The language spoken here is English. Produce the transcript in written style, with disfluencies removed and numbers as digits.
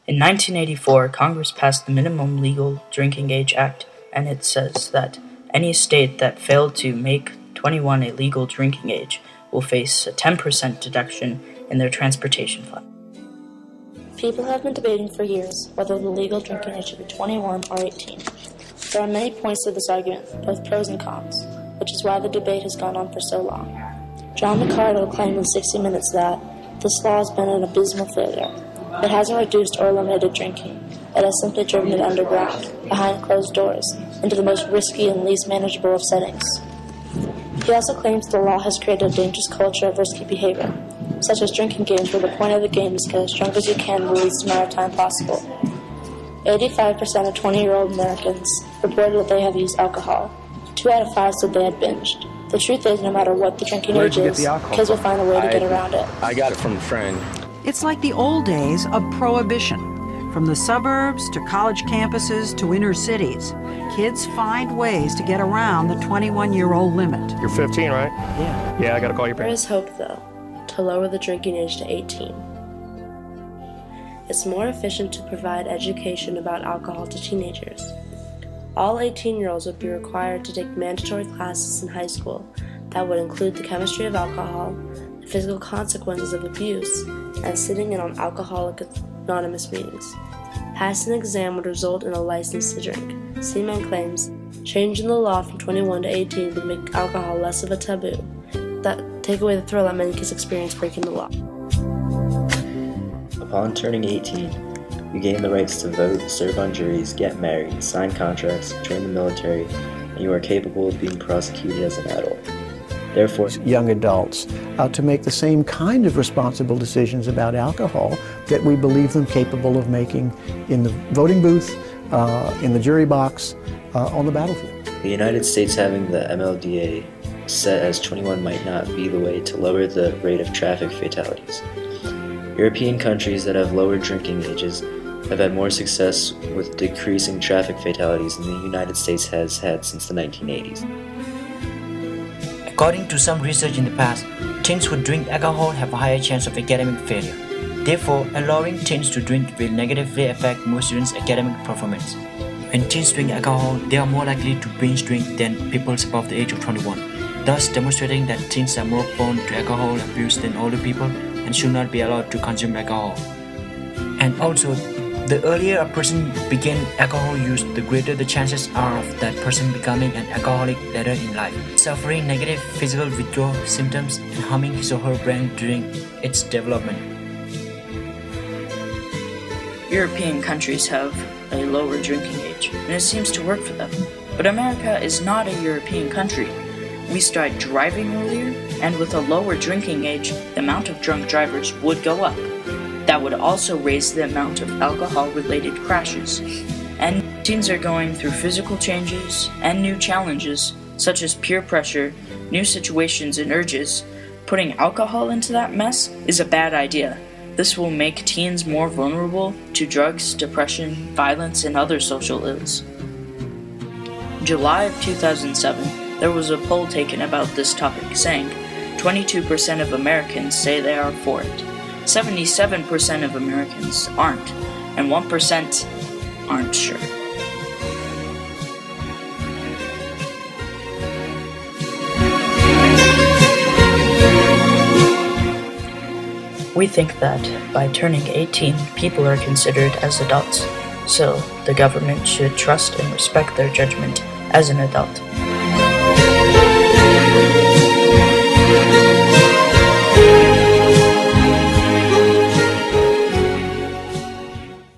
In 1984, Congress passed the Minimum Legal Drinking Age Act, and it says that any state that failed to make 21 a legal drinking age will face a 10% deduction in their transportation fund. People have been debating for years whether the legal drinking age should be 21 or 18. There are many points to this argument, both pros and cons, which is why the debate has gone on for so long. John McCardle claimed in 60 Minutes that this law has been an abysmal failure. It hasn't reduced or eliminated drinking. It has simply driven it underground, behind closed doors, into the most risky and least manageable of settings. He also claims the law has created a dangerous culture of risky behavior, such as drinking games where the point of the game is to get as drunk as you can in the least amount of time possible. 85% of 20-year-old Americans reported that they have used alcohol. 2 out of 5 said they had binged. The truth is, no matter what the drinking age is, kids will find a way to get around it. I got it from a friend. It's like the old days of prohibition. From the suburbs to college campuses to inner cities, kids find ways to get around the 21-year-old limit. You're 15, right? Yeah. Yeah, I gotta call your There parents. is hope, though, to lower the drinking age to 18. It's more efficient to provide education about alcohol to teenagers. All 18-year-olds would be required to take mandatory classes in high school that would include the chemistry of alcohol, the physical consequences of abuse, and sitting in on Alcoholics Anonymous meetings. Passing an exam would result in a license to drink. Seaman claims changing the law from 21 to 18 would make alcohol less of a taboo, that take away the thrill that many kids experience breaking the law. Upon turning 18, you gain the rights to vote, serve on juries, get married, sign contracts, join the military, and you are capable of being prosecuted as an adult. Therefore, young adults to make the same kind of responsible decisions about alcohol that we believe them capable of making in the voting booth, in the jury box, on the battlefield. the United States having the MLDA set as 21 might not be the way to lower the rate of traffic fatalities. European countries that have lower drinking ages have had more success with decreasing traffic fatalities than the United States has had since the 1980s. According to some research in the past, teens who drink alcohol have a higher chance of academic failure. Therefore, allowing teens to drink will negatively affect most students' academic performance. When teens drink alcohol, they are more likely to binge drink than people above the age of 21, thus demonstrating that teens are more prone to alcohol abuse than older people and should not be allowed to consume alcohol. And also, the earlier a person begins alcohol use, the greater the chances are of that person becoming an alcoholic later in life, suffering negative physical withdrawal symptoms and harming his or her brain during its development. European countries have a lower drinking age, and it seems to work for them. But America is not a European country. We start driving earlier, and with a lower drinking age, the amount of drunk drivers would go up. That would also raise the amount of alcohol-related crashes. And teens are going through physical changes and new challenges, such as peer pressure, new situations and urges. Putting alcohol into that mess is a bad idea. This will make teens more vulnerable to drugs, depression, violence, and other social ills. In July of 2007, there was a poll taken about this topic saying 22% of Americans say they are for it. 77% of Americans aren't, and 1% aren't sure. We think that by turning 18, people are considered as adults, so the government should trust and respect their judgment as an adult.